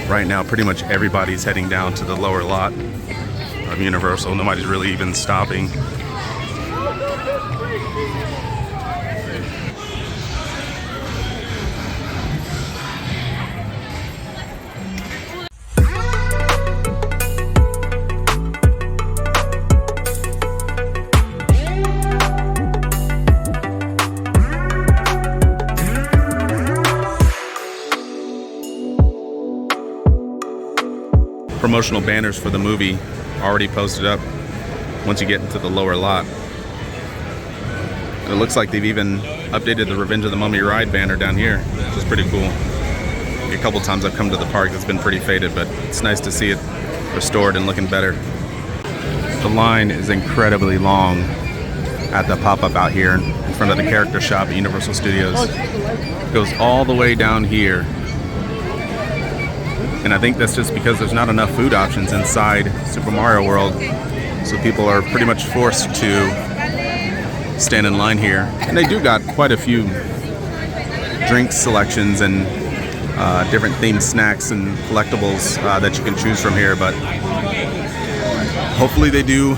Right now, pretty much everybody's heading down to the lower lot of Universal. Nobody's really even stopping. Promotional banners for the movie already posted up once you get into the lower lot. And it looks like they've even updated the Revenge of the Mummy ride banner down here, which is pretty cool. A couple times I've come to the park, it's been pretty faded, but it's nice to see it restored and looking better. The line is incredibly long at the pop-up out here in front of the character shop at Universal Studios. It goes all the way down here. And I think that's just because there's not enough food options inside Super Mario World. So people are pretty much forced to stand in line here. And they do got quite a few drink selections and different themed snacks and collectibles that you can choose from here. But hopefully they do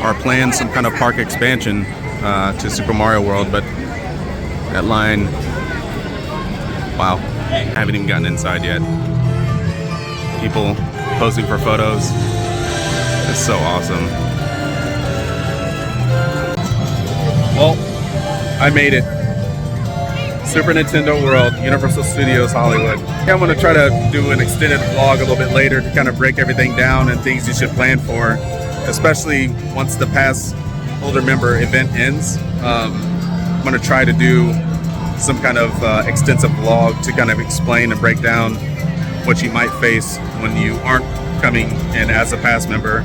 or plan some kind of park expansion to Super Mario World. But that line, wow, haven't even gotten inside yet. People posing for photos. It's so awesome. Well, I made it. Super Nintendo World, Universal Studios Hollywood. I'm going to try to do an extended vlog a little bit later to kind of break everything down and things you should plan for, especially once the pass holder member event ends. I'm going to try to do some kind of extensive vlog to kind of explain and break down what you might face when you aren't coming in as a pass member.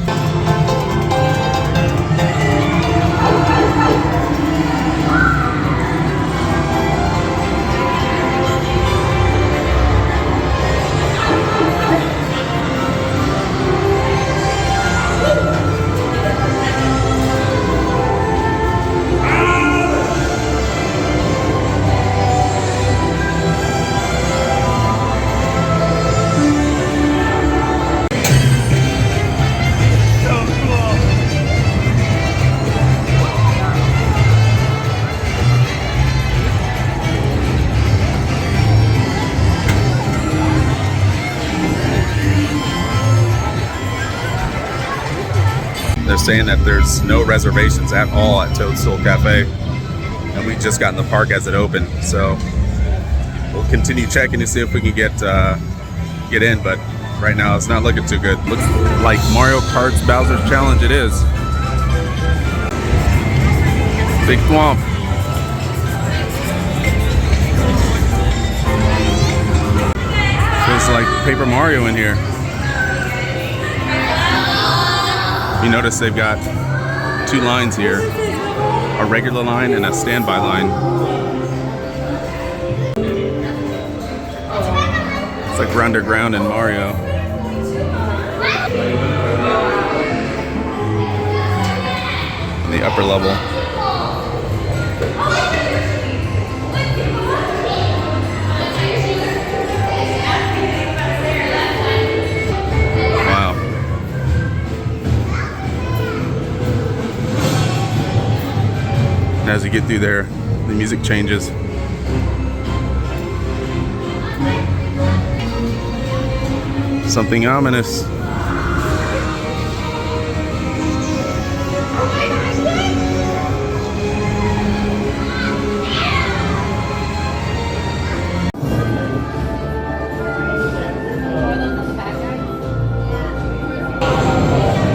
They're saying that there's no reservations at all at Toadstool Cafe, and we just got in the park as it opened. So we'll continue checking to see if we can get in, but right now it's not looking too good. Looks like Mario Kart Bowser's Challenge it is. Big Thwomp. Feels like Paper Mario in here. You notice they've got two lines here, a regular line and a standby line. It's like we're underground in Mario. In the upper level. As you get through there, the music changes. Something ominous.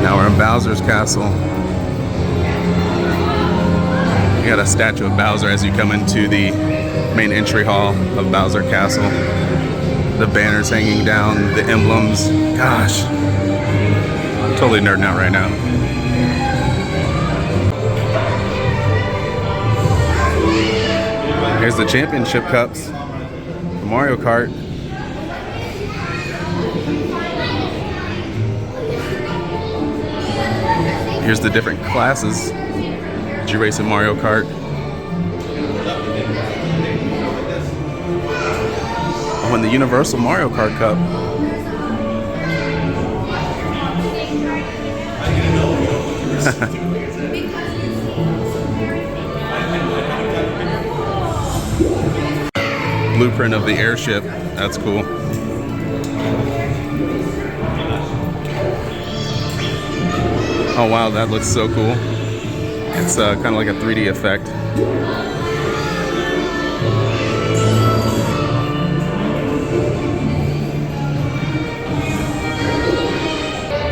Now we're in Bowser's castle. You got a statue of Bowser as you come into the main entry hall of Bowser Castle. The banners hanging down, the emblems. Gosh, I'm totally nerding out right now. Here's the championship cups for Mario Kart. Here's the different classes. G-Race and Mario Kart. Oh, and the Universal Mario Kart Cup. Blueprint of the airship. That's cool. Oh wow, that looks so cool. It's kind of like a 3D effect.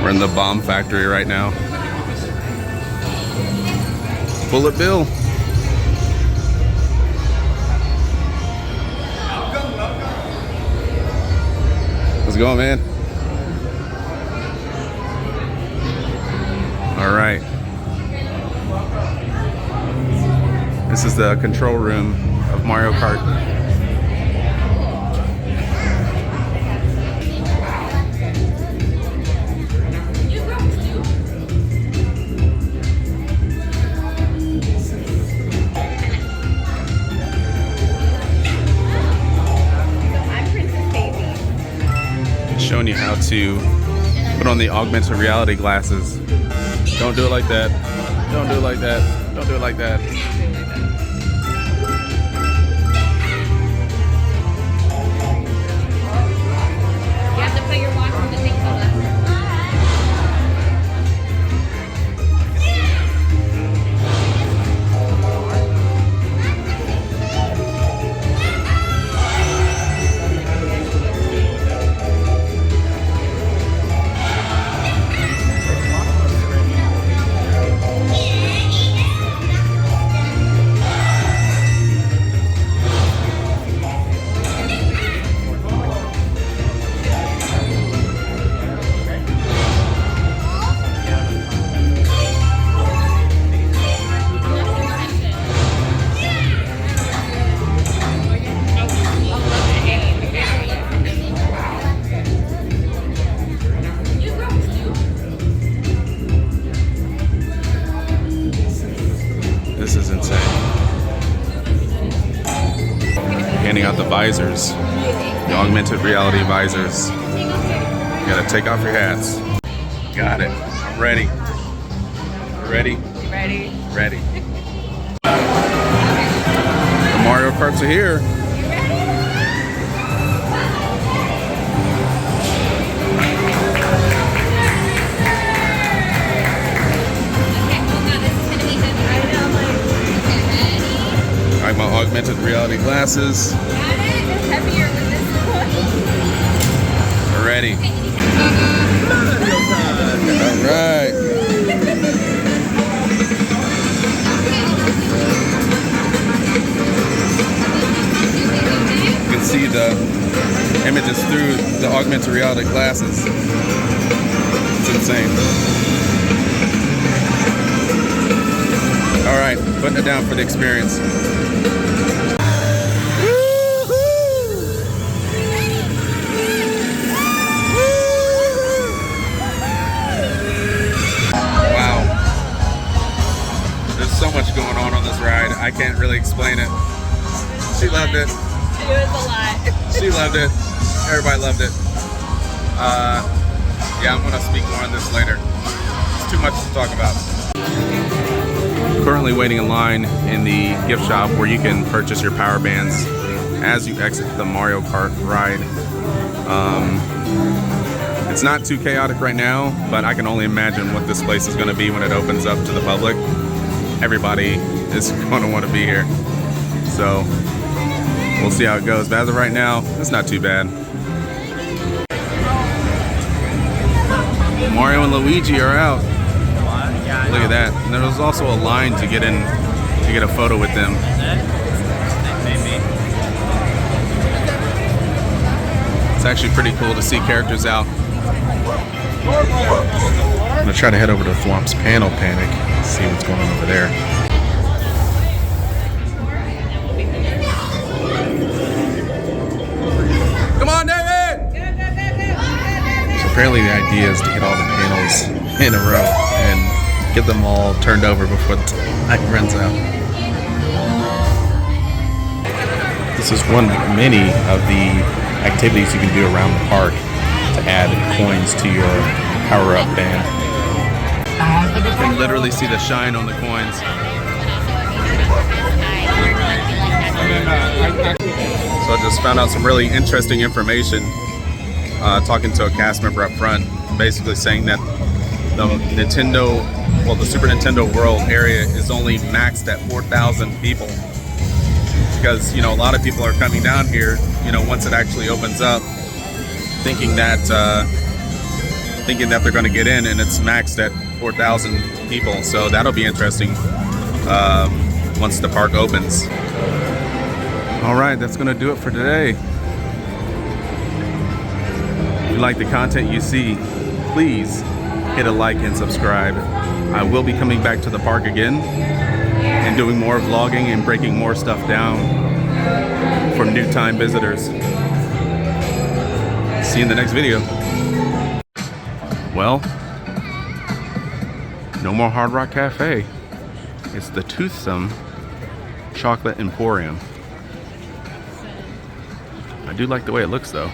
We're in the bomb factory right now. Bullet Bill. How's it going, man? All right. This is the control room of Mario Kart. Showing you how to put on the augmented reality glasses. Don't do it like that. Don't do it like that. Don't do it like that. You have to put your watch on the thing called that. This is insane. Handing out the visors, the augmented reality visors. You gotta take off your hats. Got it. I'm ready. Ready? Ready? Ready. The Mario Karts are here. I have my augmented reality glasses. Got it? It's heavier than this one. We're ready. All right. You can see the images through the augmented reality glasses. It's insane. All right, putting it down for the experience. Wow. There's so much going on this ride. I can't really explain it. She loved it. It was a lot. She loved it. Everybody loved it. Yeah, I'm gonna speak more on this later. It's too much to talk about. Currently waiting in line in the gift shop where you can purchase your power bands as you exit the Mario Kart ride. It's not too chaotic right now, but I can only imagine what this place is going to be when it opens up to the public. Everybody is going to want to be here. So we'll see how it goes. But as of right now, it's not too bad. Mario and Luigi are out. Look at that. And there was also a line to get in to get a photo with them. It's actually pretty cool to see characters out. I'm gonna try to head over to Thwomp's Panel Panic, see what's going on over there. Come on, David! So apparently the idea is to get all the panels in a row and get them all turned over before the night runs out. This is one of many of the activities you can do around the park to add coins to your power-up band. You can literally see the shine on the coins. So I just found out some really interesting information talking to a cast member up front, basically saying that the the Super Nintendo World area is only maxed at 4,000 people. Because, you know, a lot of people are coming down here, you know, once it actually opens up, thinking that they're going to get in, and it's maxed at 4,000 people. So that'll be interesting once the park opens. All right, that's going to do it for today. If you like the content you see, please hit a like and subscribe. I will be coming back to the park again and doing more vlogging and breaking more stuff down for new time visitors. See you in the next video. Well, no more Hard Rock Cafe. It's the Toothsome Chocolate Emporium. I do like the way it looks though.